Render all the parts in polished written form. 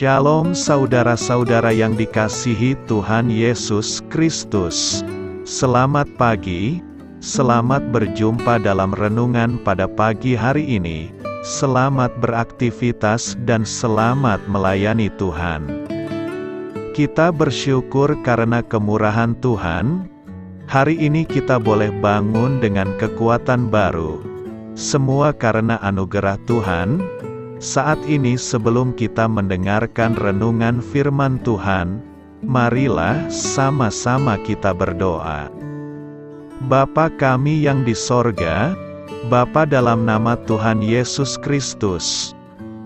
Shalom saudara-saudara yang dikasihi Tuhan Yesus Kristus. Selamat pagi, selamat berjumpa dalam renungan pada pagi hari ini. Selamat beraktivitas dan selamat melayani Tuhan. Kita bersyukur karena kemurahan Tuhan. Hari ini kita boleh bangun dengan kekuatan baru. Semua karena anugerah Tuhan. Saat ini sebelum kita mendengarkan renungan firman Tuhan, marilah sama-sama kita berdoa. Bapa kami yang di sorga, Bapa dalam nama Tuhan Yesus Kristus,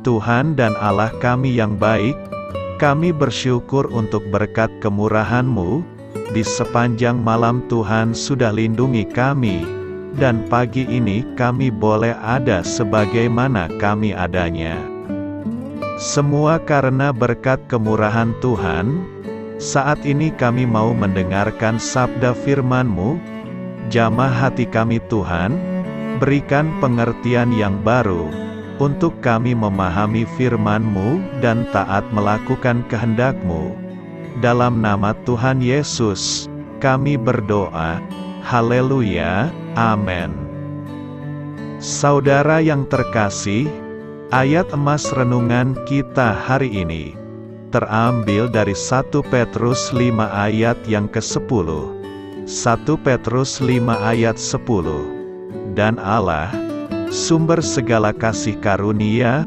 Tuhan dan Allah kami yang baik, kami bersyukur untuk berkat kemurahan-Mu, di sepanjang malam Tuhan sudah lindungi kami, dan pagi ini kami boleh ada sebagaimana kami adanya. Semua karena berkat kemurahan Tuhan. Saat ini kami mau mendengarkan sabda firman-Mu. Jamah hati kami Tuhan, berikan pengertian yang baru, untuk kami memahami firman-Mu dan taat melakukan kehendak-Mu. Dalam nama Tuhan Yesus, kami berdoa. Haleluya, amin. Saudara yang terkasih, ayat emas renungan kita hari ini terambil dari 1 Petrus 5 ayat yang ke-10. 1 Petrus 5 ayat 10. Dan Allah, sumber segala kasih karunia,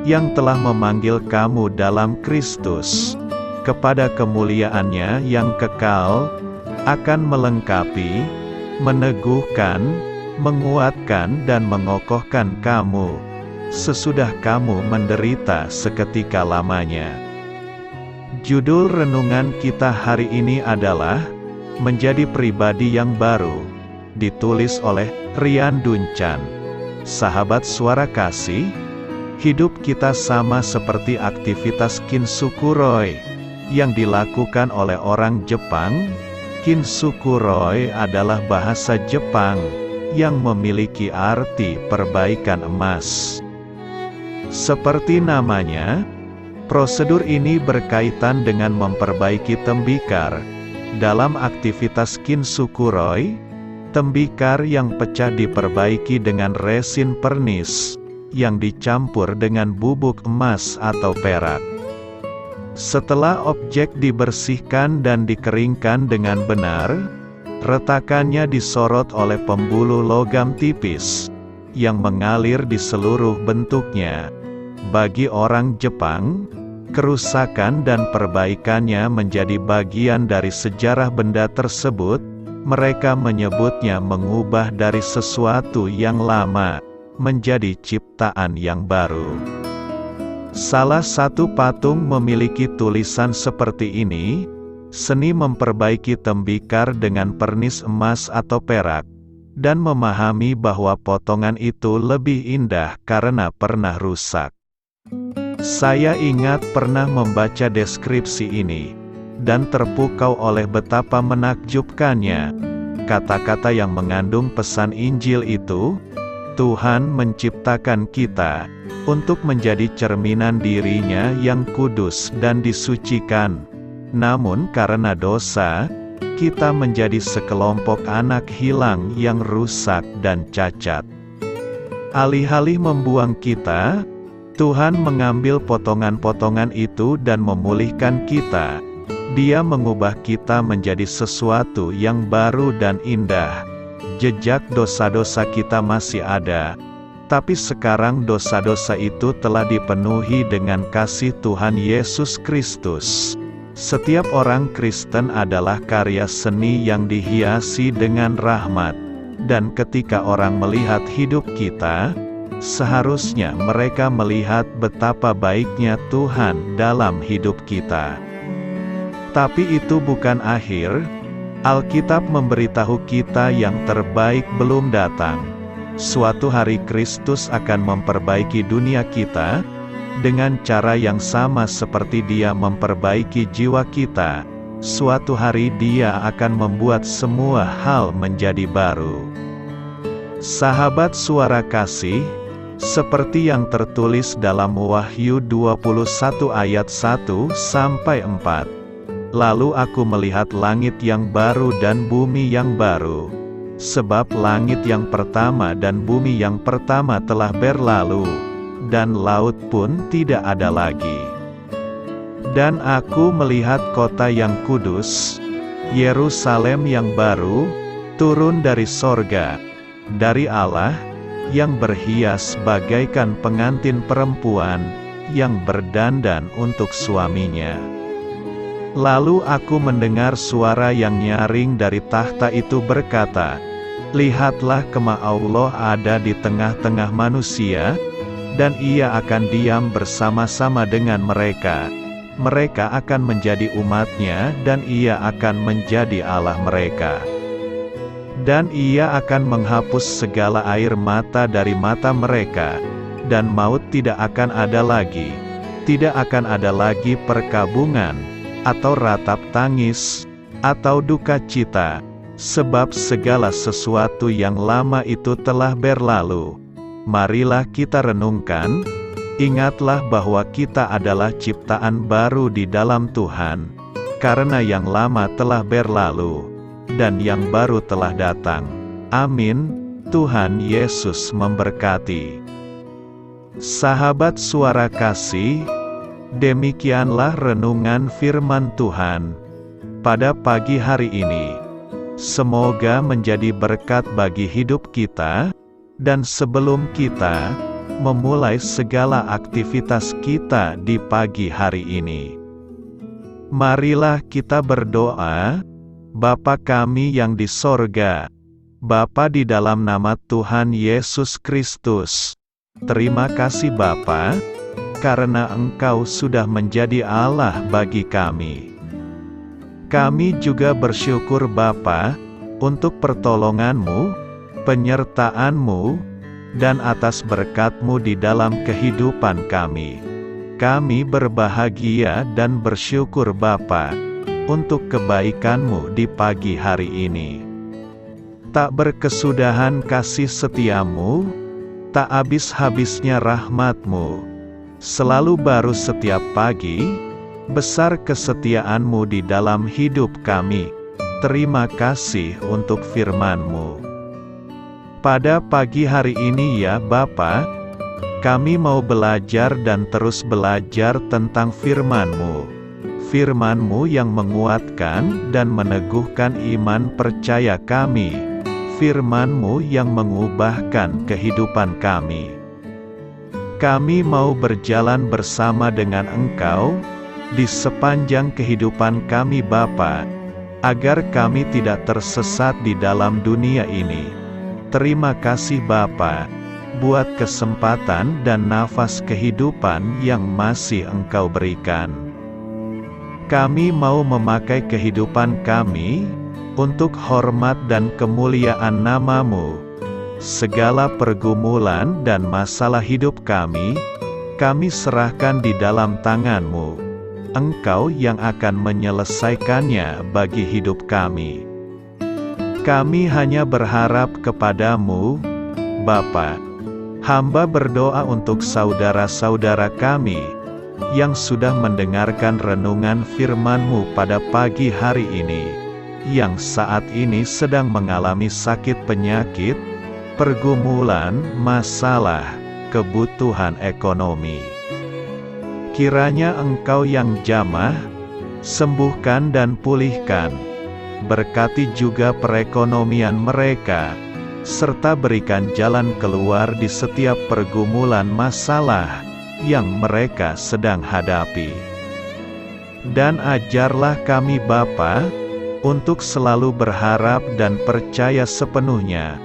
yang telah memanggil kamu dalam Kristus, kepada kemuliaan-Nya yang kekal, akan melengkapi, meneguhkan, menguatkan dan mengokohkan kamu, sesudah kamu menderita seketika lamanya. Judul renungan kita hari ini adalah, Menjadi Pribadi yang Baru, ditulis oleh Rian Duncan. Sahabat suara kasih, hidup kita sama seperti aktivitas Kintsukuroi, yang dilakukan oleh orang Jepang. Kintsukuroi adalah bahasa Jepang, yang memiliki arti perbaikan emas. Seperti namanya, prosedur ini berkaitan dengan memperbaiki tembikar. Dalam aktivitas Kintsukuroi, tembikar yang pecah diperbaiki dengan resin pernis, yang dicampur dengan bubuk emas atau perak. Setelah objek dibersihkan dan dikeringkan dengan benar, retakannya disorot oleh pembuluh logam tipis, yang mengalir di seluruh bentuknya. Bagi orang Jepang, kerusakan dan perbaikannya menjadi bagian dari sejarah benda tersebut. Mereka menyebutnya mengubah dari sesuatu yang lama, menjadi ciptaan yang baru. Salah satu patung memiliki tulisan seperti ini, seni memperbaiki tembikar dengan pernis emas atau perak, dan memahami bahwa potongan itu lebih indah karena pernah rusak. Saya ingat pernah membaca deskripsi ini, dan terpukau oleh betapa menakjubkannya. Kata-kata yang mengandung pesan Injil itu, Tuhan menciptakan kita untuk menjadi cerminan diri-Nya yang kudus dan disucikan. Namun karena dosa, kita menjadi sekelompok anak hilang yang rusak dan cacat. Alih-alih membuang kita, Tuhan mengambil potongan-potongan itu dan memulihkan kita. Dia mengubah kita menjadi sesuatu yang baru dan indah. Jejak dosa-dosa kita masih ada, tapi sekarang dosa-dosa itu telah dipenuhi dengan kasih Tuhan Yesus Kristus. Setiap orang Kristen adalah karya seni yang dihiasi dengan rahmat, dan ketika orang melihat hidup kita, seharusnya mereka melihat betapa baiknya Tuhan dalam hidup kita. Tapi itu bukan akhir. Alkitab memberitahu kita yang terbaik belum datang. Suatu hari Kristus akan memperbaiki dunia kita, dengan cara yang sama seperti Dia memperbaiki jiwa kita. Suatu hari Dia akan membuat semua hal menjadi baru. Sahabat suara kasih, seperti yang tertulis dalam Wahyu 21 ayat 1-4. Lalu aku melihat langit yang baru dan bumi yang baru, sebab langit yang pertama dan bumi yang pertama telah berlalu, dan laut pun tidak ada lagi. Dan aku melihat kota yang kudus, Yerusalem yang baru, turun dari sorga, dari Allah, yang berhias bagaikan pengantin perempuan, yang berdandan untuk suaminya. Lalu aku mendengar suara yang nyaring dari tahta itu berkata, "Lihatlah, Kemah Allah ada di tengah-tengah manusia, dan Ia akan diam bersama-sama dengan mereka. Mereka akan menjadi umat-Nya, dan Ia akan menjadi Allah mereka. Dan Ia akan menghapus segala air mata dari mata mereka, dan maut tidak akan ada lagi. Tidak akan ada lagi perkabungan, atau ratap tangis, atau duka cita, sebab segala sesuatu yang lama itu telah berlalu." Marilah kita renungkan, ingatlah bahwa kita adalah ciptaan baru di dalam Tuhan, karena yang lama telah berlalu, dan yang baru telah datang. Amin. Tuhan Yesus memberkati. Sahabat Suara Kasih, demikianlah renungan firman Tuhan pada pagi hari ini. Semoga menjadi berkat bagi hidup kita, dan sebelum kita memulai segala aktivitas kita di pagi hari ini, marilah kita berdoa. Bapa kami yang di sorga, Bapa di dalam nama Tuhan Yesus Kristus, terima kasih Bapa, karena Engkau sudah menjadi Allah bagi kami. Kami juga bersyukur Bapa, untuk pertolongan-Mu, penyertaan-Mu, dan atas berkat-Mu di dalam kehidupan kami. Kami berbahagia dan bersyukur Bapa, untuk kebaikan-Mu di pagi hari ini. Tak berkesudahan kasih setia-Mu, tak habis-habisnya rahmat-Mu, selalu baru setiap pagi, besar kesetiaan-Mu di dalam hidup kami. Terima kasih untuk firman-Mu. Pada pagi hari ini ya Bapa, kami mau belajar dan terus belajar tentang firman-Mu. Firman-Mu yang menguatkan dan meneguhkan iman percaya kami. Firman-Mu yang mengubahkan kehidupan kami. Kami mau berjalan bersama dengan Engkau di sepanjang kehidupan kami Bapa, agar kami tidak tersesat di dalam dunia ini. Terima kasih Bapa, buat kesempatan dan nafas kehidupan yang masih Engkau berikan. Kami mau memakai kehidupan kami untuk hormat dan kemuliaan nama-Mu. Segala pergumulan dan masalah hidup kami serahkan di dalam tangan-Mu. Engkau yang akan menyelesaikannya bagi hidup kami. Kami hanya berharap kepada-Mu, Bapa. Hamba berdoa untuk saudara-saudara kami yang sudah mendengarkan renungan firman-Mu pada pagi hari ini, yang saat ini sedang mengalami sakit penyakit, pergumulan, masalah, kebutuhan ekonomi. Kiranya Engkau yang jamah, sembuhkan dan pulihkan. Berkati juga perekonomian mereka, serta berikan jalan keluar di setiap pergumulan masalah yang mereka sedang hadapi. Dan ajarlah kami Bapa, untuk selalu berharap dan percaya sepenuhnya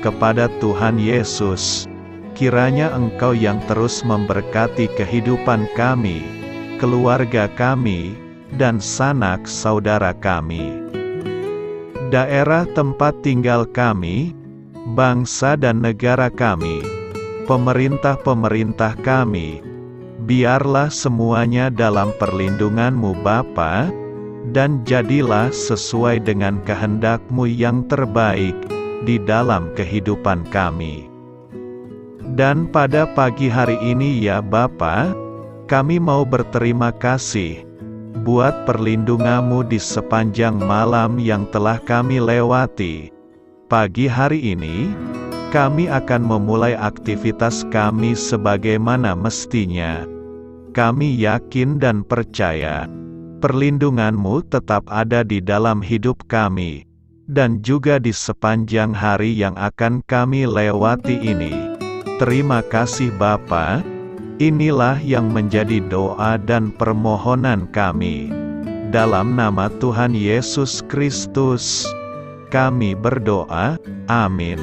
kepada Tuhan Yesus. Kiranya Engkau yang terus memberkati kehidupan kami, keluarga kami, dan sanak saudara kami. Daerah tempat tinggal kami, bangsa dan negara kami, pemerintah-pemerintah kami, biarlah semuanya dalam perlindungan-Mu Bapa, dan jadilah sesuai dengan kehendak-Mu yang terbaik di dalam kehidupan kami. Dan pada pagi hari ini ya Bapa, kami mau berterima kasih buat perlindungan-Mu di sepanjang malam yang telah kami lewati. Pagi hari ini, kami akan memulai aktivitas kami sebagaimana mestinya. Kami yakin dan percaya, perlindungan-Mu tetap ada di dalam hidup kami, dan juga di sepanjang hari yang akan kami lewati ini. Terima kasih Bapa, inilah yang menjadi doa dan permohonan kami. Dalam nama Tuhan Yesus Kristus, kami berdoa, amin.